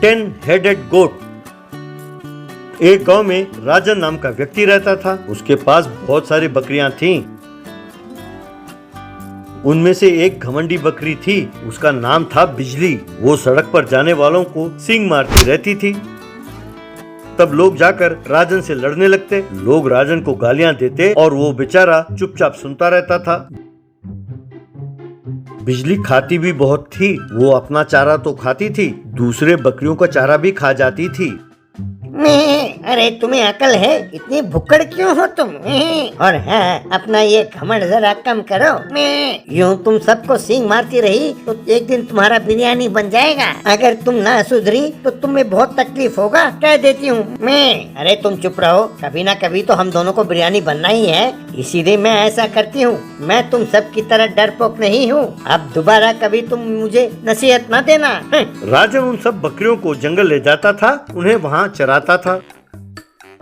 10 headed गोट। एक गांव में राजन नाम का व्यक्ति रहता था। उसके पास बहुत सारी बकरियां थीं। उनमें से एक घमंडी बकरी थी। उसका नाम था बिजली। वो सड़क पर जाने वालों को सींग मारती रहती थी। तब लोग जाकर राजन से लड़ने लगते। लोग राजन को गालियां देते और वो बेचारा चुपचाप सुनता रहता था। बिजली खाती भी बहुत थी। वो अपना चारा तो खाती थी, दूसरे बकरियों का चारा भी खा जाती थी। अरे तुम्हें अकल है? इतनी भुक्कड़ क्यों हो तुम? और हाँ, अपना ये घमंड जरा कम करो। यूं तुम सबको सींग मारती रही तो एक दिन तुम्हारा बिरयानी बन जाएगा। अगर तुम ना सुधरी तो तुम्हें बहुत तकलीफ होगा, कह देती हूँ मैं। अरे तुम चुप रहो, कभी ना कभी तो हम दोनों को बिरयानी बनना ही है, इसीलिए मैं ऐसा करती हूँ। मैं तुम सब की तरह डरपोक नहीं हूँ। अब दोबारा कभी तुम मुझे नसीहत न देना। राजन उन सब बकरियों को जंगल ले जाता था, उन्हें वहाँ चराता था।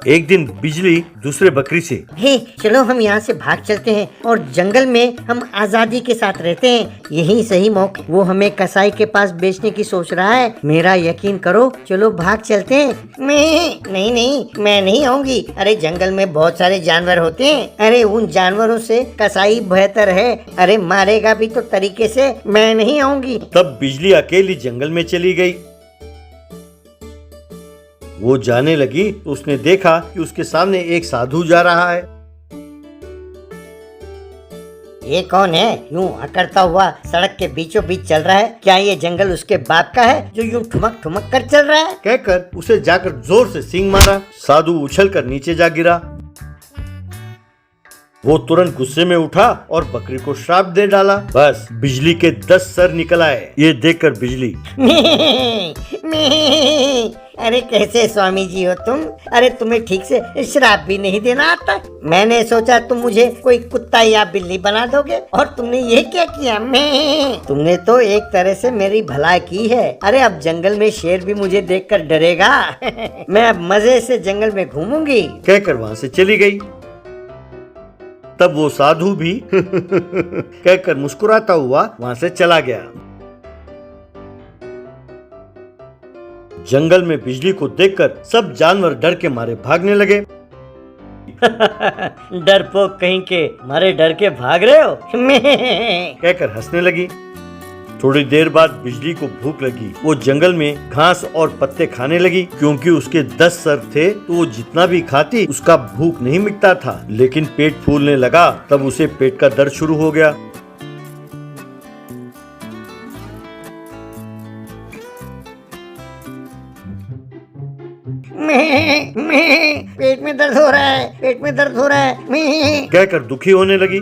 एक दिन बिजली दूसरे बकरी से, हे चलो हम यहाँ से भाग चलते हैं और जंगल में हम आजादी के साथ रहते हैं, यही सही मौका। वो हमें कसाई के पास बेचने की सोच रहा है, मेरा यकीन करो, चलो भाग चलते हैं। नहीं, मैं नहीं आऊंगी। अरे जंगल में बहुत सारे जानवर होते हैं। अरे उन जानवरों से कसाई बेहतर है। अरे मारेगा भी तो तरीके से। मैं नहीं आऊंगी। तब बिजली अकेली जंगल में चली गई। वो जाने लगी तो उसने देखा कि उसके सामने एक साधु जा रहा है। ये कौन है? यूं अकड़ता हुआ सड़क के बीचों बीच चल रहा है। क्या ये जंगल उसके बाप का है जो यूं ठुमक ठुमक कर चल रहा है? कहकर उसे जाकर जोर से सींग मारा। साधु उछलकर नीचे जा गिरा। वो तुरंत गुस्से में उठा और बकरी को श्राप दे डाला। बस बिजली के 10 सर निकल आए। ये देखकर बिजली, अरे कैसे स्वामी जी हो तुम? अरे तुम्हें ठीक से श्राप भी नहीं देना आता। मैंने सोचा तुम मुझे कोई कुत्ता या बिल्ली बना दोगे, और तुमने ये क्या किया? तुमने तो एक तरह से मेरी भलाई की है। अरे अब जंगल में शेर भी मुझे देखकर डरेगा। मैं अब मजे से जंगल में घूमूंगी, कहकर वहाँ से चली गई। तब वो साधु भी कहकर मुस्कुराता हुआ वहाँ से चला गया। जंगल में बिजली को देखकर सब जानवर डर के मारे भागने लगे। डरपोक कहीं के, मारे डर के भाग रहे हो? कहकर हंसने लगी। थोड़ी देर बाद बिजली को भूख लगी। वो जंगल में घास और पत्ते खाने लगी। क्योंकि उसके 10 सर थे तो वो जितना भी खाती उसका भूख नहीं मिटता था। लेकिन पेट फूलने लगा। तब उसे पेट का दर्द शुरू हो गया। पेट में दर्द हो रहा है, पेट में दर्द हो रहा है, कहकर दुखी होने लगी।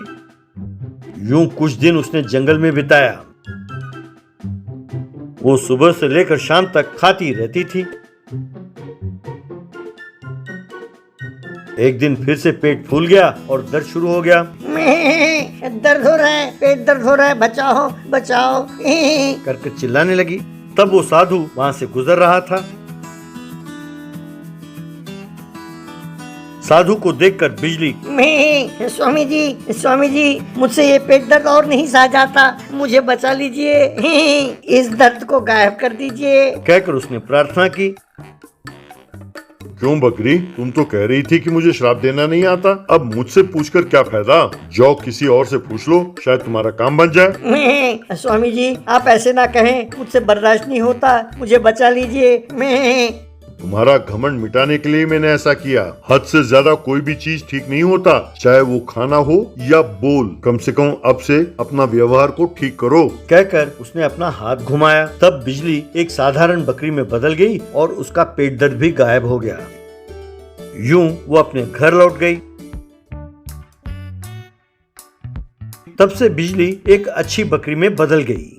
यूं कुछ दिन उसने जंगल में बिताया। वो सुबह से लेकर शाम तक खाती रहती थी। एक दिन फिर से पेट फूल गया और दर्द शुरू हो गया। दर्द हो रहा है, पेट दर्द हो रहा है, बचाओ बचाओ, करके चिल्लाने लगी। तब वो साधु वहाँ से गुजर रहा था। साधु को देखकर बिजली, स्वामी जी, मुझसे ये पेट दर्द और नहीं सहा जाता, मुझे बचा लीजिए, इस दर्द को गायब कर दीजिए, कहकर उसने प्रार्थना की। क्यों बकरी, तुम तो कह रही थी कि मुझे श्राप देना नहीं आता। अब मुझसे पूछकर क्या फायदा? जाओ किसी और से पूछ लो, शायद तुम्हारा काम बन जाए। स्वामी जी आप ऐसे ना कहें, मुझसे बर्दाश्त नहीं होता, मुझे बचा लीजिए। तुम्हारा घमंड मिटाने के लिए मैंने ऐसा किया। हद से ज्यादा कोई भी चीज ठीक नहीं होता, चाहे वो खाना हो या बोल। कम से कम अब से अपना व्यवहार को ठीक करो, कहकर उसने अपना हाथ घुमाया। तब बिजली एक साधारण बकरी में बदल गई और उसका पेट दर्द भी गायब हो गया। यूं वो अपने घर लौट गई। तब से बिजली एक अच्छी बकरी में बदल गई।